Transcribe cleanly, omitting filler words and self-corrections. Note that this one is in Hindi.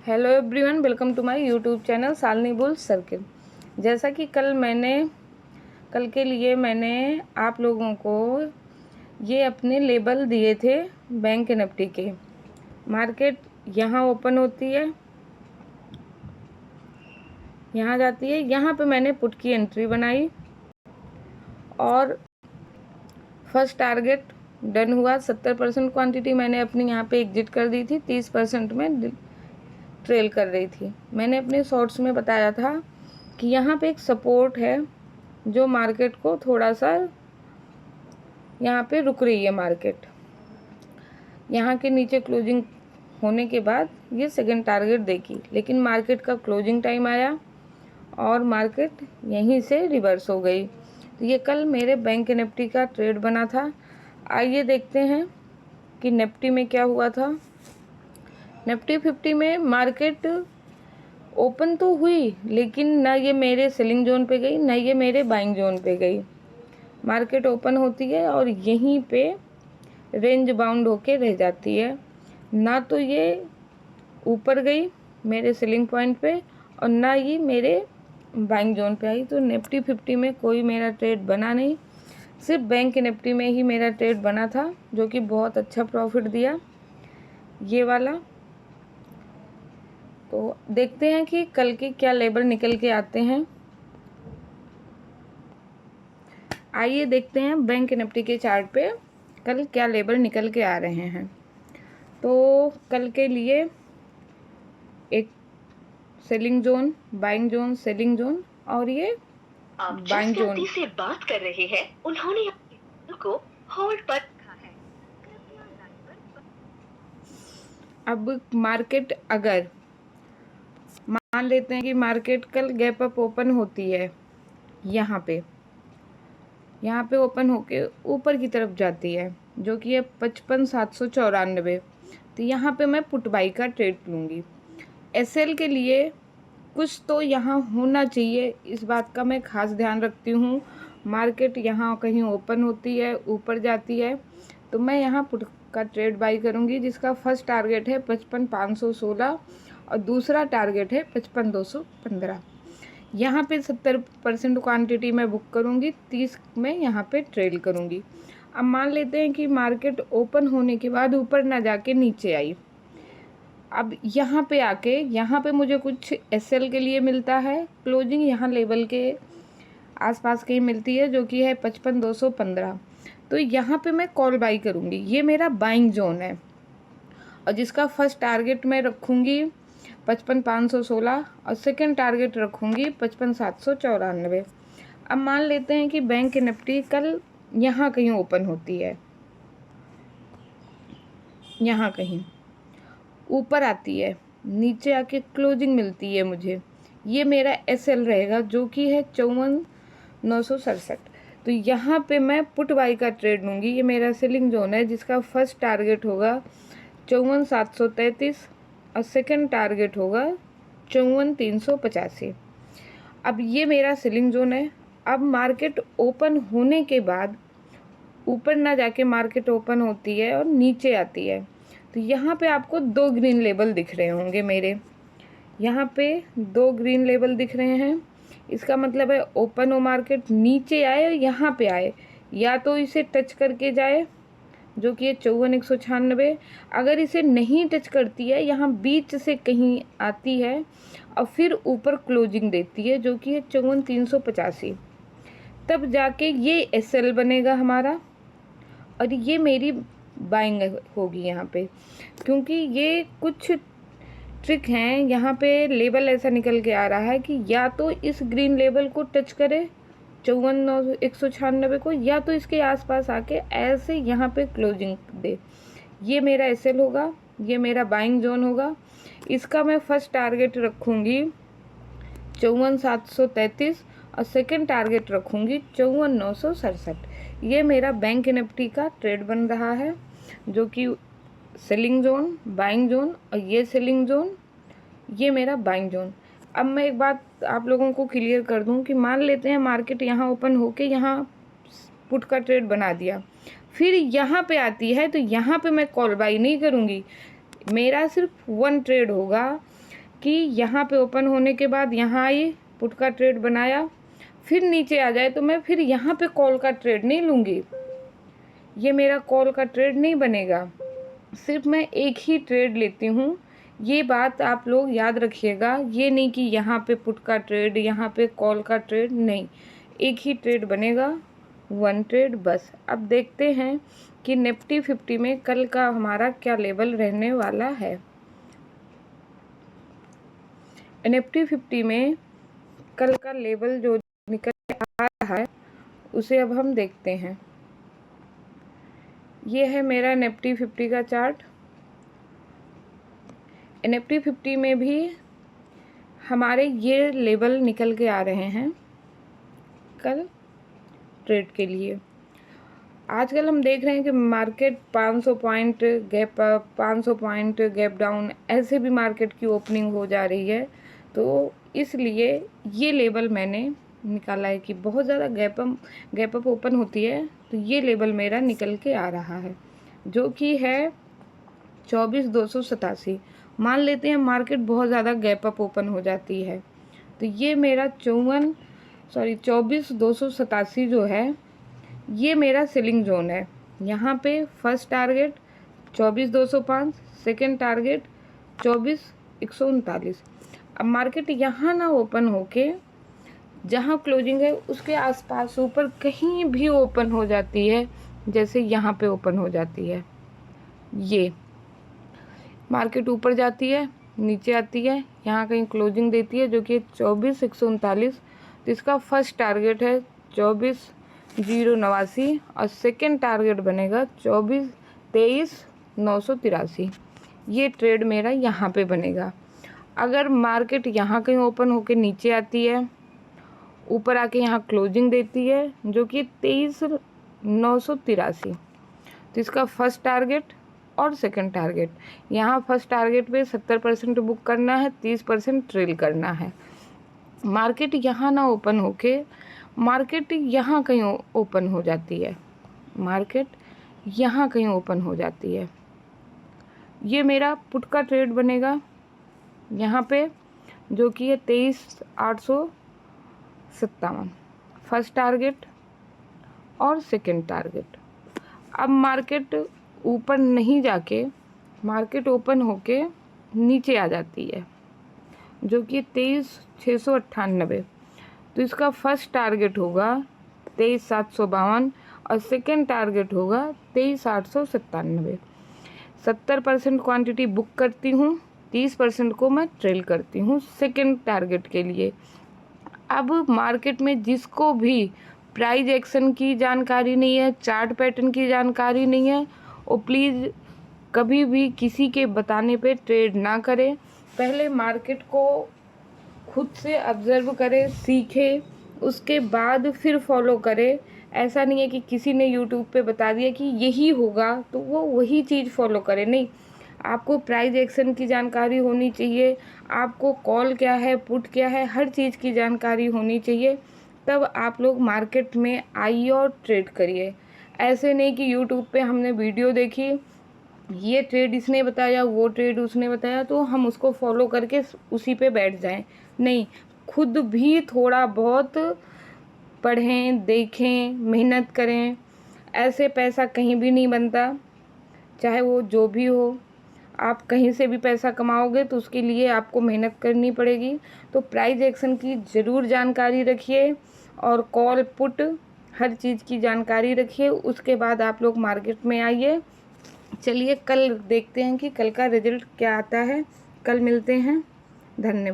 Hello everyone, welcome to my YouTube channel Shalini bull circle. जैसा कि कल के लिए मैंने आप लोगों को ये अपने लेबल दिए थे बैंक निफ्टी के। मार्केट यहाँ ओपन होती है, यहाँ जाती है, यहाँ पे मैंने पुट की एंट्री बनाई और फर्स्ट टारगेट डन हुआ। 70% क्वांटिटी मैंने अपनी यहाँ पे एग्जिट कर दी थी, 30% में ट्रेल कर रही थी। मैंने अपने शॉर्ट्स में बताया था कि यहाँ पे एक सपोर्ट है जो मार्केट को थोड़ा सा यहाँ पे रुक रही है। मार्केट यहाँ के नीचे क्लोजिंग होने के बाद ये सेकंड टारगेट देगी, लेकिन मार्केट का क्लोजिंग टाइम आया और मार्केट यहीं से रिवर्स हो गई। तो ये कल मेरे बैंक निफ्टी का ट्रेड बना था। आइए देखते हैं कि निफ्टी में क्या हुआ था। निफ्टी 50 में मार्केट ओपन तो हुई, लेकिन ना ये मेरे सेलिंग जोन पे गई, ना ये मेरे बाइंग जोन पे गई। मार्केट ओपन होती है और यहीं पे रेंज बाउंड होके रह जाती है। ना तो ये ऊपर गई मेरे सेलिंग पॉइंट पे और ना ही मेरे बाइंग जोन पे आई। तो निफ्टी 50 में कोई मेरा ट्रेड बना नहीं, सिर्फ बैंक निफ्टी में ही मेरा ट्रेड बना था, जो कि बहुत अच्छा प्रॉफिट दिया ये वाला। तो देखते हैं कि कल के क्या लेवल निकल के आते हैं। आइए देखते हैं बैंक निफ्टी के चार्ट पे कल क्या लेवल निकल के आ रहे हैं। तो कल के लिए एक selling zone, buying zone, selling zone और ये आप जिस बाइंग जोन। व्यक्ति से बात कर रहे हैं उन्होंने आपके कॉल को होल्ड पर रखा है। कृपया लाइन पर। अब मार्केट अगर मान लेते हैं कि मार्केट कल गैप अप ओपन होती है, यहाँ पे ओपन होके ऊपर की तरफ जाती है, जो कि है 55,794। तो यहाँ पे मैं पुट बाई का ट्रेड लूँगी। एसएल के लिए कुछ तो यहाँ होना चाहिए, इस बात का मैं खास ध्यान रखती हूँ। मार्केट यहाँ कहीं ओपन होती है, ऊपर जाती है, तो मैं यहाँ पुट का ट्रेड बाई करूँगी, जिसका फर्स्ट टारगेट है 55,516 और दूसरा टारगेट है 55,215। यहाँ पे 70% क्वांटिटी मैं बुक करूँगी, 30 में यहाँ पे ट्रेल करूँगी। अब मान लेते हैं कि मार्केट ओपन होने के बाद ऊपर ना जाके नीचे आई। अब यहाँ पे आके यहाँ पे मुझे कुछ एसएल के लिए मिलता है, क्लोजिंग यहाँ लेवल के आसपास कहीं मिलती है, जो कि है 55,215। तो यहाँ पे मैं कॉल बाई करूँगी, ये मेरा बाइंग जोन है और जिसका फर्स्ट टारगेट मैं रखूँगी 55,516 और सेकंड टारगेट रखूँगी 55,794। अब मान लेते हैं कि बैंक निफ्टी कल यहाँ कहीं ओपन होती है, यहाँ कहीं ऊपर आती है, नीचे आके क्लोजिंग मिलती है मुझे, ये मेरा एसएल रहेगा, जो कि है 54,967। तो यहाँ पे मैं पुट बाई का ट्रेड लूँगी। ये मेरा सेलिंग जोन है, जिसका फर्स्ट टारगेट होगा 54,733 और सेकंड टारगेट होगा 54,385। अब ये मेरा सेलिंग जोन है। अब मार्केट ओपन होने के बाद ऊपर ना जाके मार्केट ओपन होती है और नीचे आती है, तो यहाँ पे आपको 2 ग्रीन लेबल दिख रहे होंगे मेरे। यहाँ पे 2 ग्रीन लेबल दिख रहे हैं, इसका मतलब है ओपन हो मार्केट, नीचे आए और यहाँ पे आए, या तो इसे टच करके जाए, जो कि है 54,196। अगर इसे नहीं टच करती है, यहाँ बीच से कहीं आती है और फिर ऊपर क्लोजिंग देती है, जो कि है 54,385, तब जाके ये एसएल बनेगा हमारा और ये मेरी बाइंग होगी यहाँ पे। क्योंकि ये कुछ ट्रिक हैं, यहाँ पे लेवल ऐसा निकल के आ रहा है कि या तो इस ग्रीन लेवल को टच करे 54,196 को, या तो इसके आसपास आके ऐसे यहाँ पे क्लोजिंग दे। ये मेरा एसएल होगा, ये मेरा बाइंग जोन होगा। इसका मैं फर्स्ट टारगेट रखूँगी 54,733 और सेकंड टारगेट रखूँगी 54,967। ये मेरा बैंक निफ्टी का ट्रेड बन रहा है, जो कि सेलिंग जोन, बाइंग जोन और ये सेलिंग जोन, ये मेरा बाइंग जोन। अब मैं एक बात आप लोगों को क्लियर कर दूं कि मान लेते हैं मार्केट यहाँ ओपन होके यहाँ पुट का ट्रेड बना दिया, फिर यहाँ पे आती है, तो यहाँ पे मैं कॉल बाई नहीं करूँगी। मेरा सिर्फ 1 ट्रेड होगा, कि यहाँ पे ओपन होने के बाद यहाँ आई, पुट का ट्रेड बनाया, फिर नीचे आ जाए तो मैं फिर यहाँ पे कॉल का ट्रेड नहीं लूँगी, ये मेरा कॉल का ट्रेड नहीं बनेगा। सिर्फ मैं एक ही ट्रेड लेती हूँ, ये बात आप लोग याद रखिएगा। ये नहीं कि यहाँ पे पुट का ट्रेड, यहाँ पे कॉल का ट्रेड, नहीं, एक ही ट्रेड बनेगा, वन ट्रेड बस। अब देखते हैं कि निफ्टी 50 में कल का हमारा क्या लेवल रहने वाला है। निफ्टी 50 में कल का लेवल जो निकल के आ रहा है उसे अब हम देखते हैं। ये है मेरा निफ्टी 50 का चार्ट। निफ्टी 50 में भी हमारे ये लेवल निकल के आ रहे हैं कल ट्रेड के लिए। आजकल हम देख रहे हैं कि market 500 point gap up, 500 point gap down, ऐसे भी मार्केट की ओपनिंग हो जा रही है। तो इसलिए ये लेवल मैंने निकाला है कि बहुत ज़्यादा गैप अप ओपन होती है, तो ये लेवल मेरा निकल के आ रहा है जो कि है 24,287। मान लेते हैं मार्केट बहुत ज़्यादा गैप अप ओपन हो जाती है, तो ये मेरा 24,287 जो है ये मेरा सेलिंग जोन है। यहाँ पे फर्स्ट टारगेट 24,205, सेकेंड टारगेट 24,139। अब मार्केट यहाँ ना ओपन होके जहाँ क्लोजिंग है उसके आसपास ऊपर कहीं भी ओपन हो जाती है, जैसे यहाँ पे ओपन हो जाती है, ये मार्केट ऊपर जाती है, नीचे आती है, यहाँ कहीं क्लोजिंग देती है जो कि 24,139। तो इसका फर्स्ट टारगेट है 24,089 और सेकेंड टारगेट बनेगा 23,983। ये ट्रेड मेरा यहाँ पे बनेगा। अगर मार्केट यहाँ कहीं ओपन होके नीचे आती है, ऊपर आके यहाँ क्लोजिंग देती है जो कि 23,983, तो इसका फर्स्ट टारगेट और सेकंड टारगेट, यहाँ फर्स्ट टारगेट पे 70% बुक करना है, 30% ट्रेल करना है। मार्केट यहाँ ना ओपन होके मार्केट यहाँ कहीं ओपन हो जाती है, मार्केट यहाँ कहीं ओपन हो जाती है, ये मेरा पुट का ट्रेड बनेगा यहाँ पे जो कि है 23,857, फर्स्ट टारगेट और सेकंड टारगेट। अब मार्केट ऊपर नहीं जाके मार्केट ओपन होके नीचे आ जाती है जो कि 23,698, तो इसका फर्स्ट टारगेट होगा 23,752 और सेकंड टारगेट होगा 23,897। 70% क्वांटिटी बुक करती हूँ, 30% को मैं ट्रेल करती हूँ सेकंड टारगेट के लिए। अब मार्केट में जिसको भी प्राइस एक्शन की जानकारी नहीं है, चार्ट पैटर्न की जानकारी नहीं है, वो प्लीज़ कभी भी किसी के बताने पे ट्रेड ना करें। पहले मार्केट को खुद से ऑब्जर्व करें, सीखे, उसके बाद फिर फॉलो करें। ऐसा नहीं है कि किसी ने यूट्यूब पे बता दिया कि यही होगा तो वो वही चीज़ फॉलो करें, नहीं। आपको प्राइस एक्शन की जानकारी होनी चाहिए, आपको कॉल क्या है, पुट क्या है, हर चीज़ की जानकारी होनी चाहिए, तब आप लोग मार्केट में आइए और ट्रेड करिए। ऐसे नहीं कि यूट्यूब पे हमने वीडियो देखी, ये ट्रेड इसने बताया, वो ट्रेड उसने बताया, तो हम उसको फॉलो करके उसी पे बैठ जाएं। नहीं, खुद भी थोड़ा बहुत पढ़ें, देखें, मेहनत करें। ऐसे पैसा कहीं भी नहीं बनता, चाहे वो जो भी हो। आप कहीं से भी पैसा कमाओगे तो उसके लिए आपको मेहनत करनी पड़ेगी। तो प्राइस एक्शन की ज़रूर जानकारी रखिए और कॉल पुट हर चीज़ की जानकारी रखिए, उसके बाद आप लोग मार्केट में आइए। चलिए कल देखते हैं कि कल का रिजल्ट क्या आता है। कल मिलते हैं, धन्यवाद।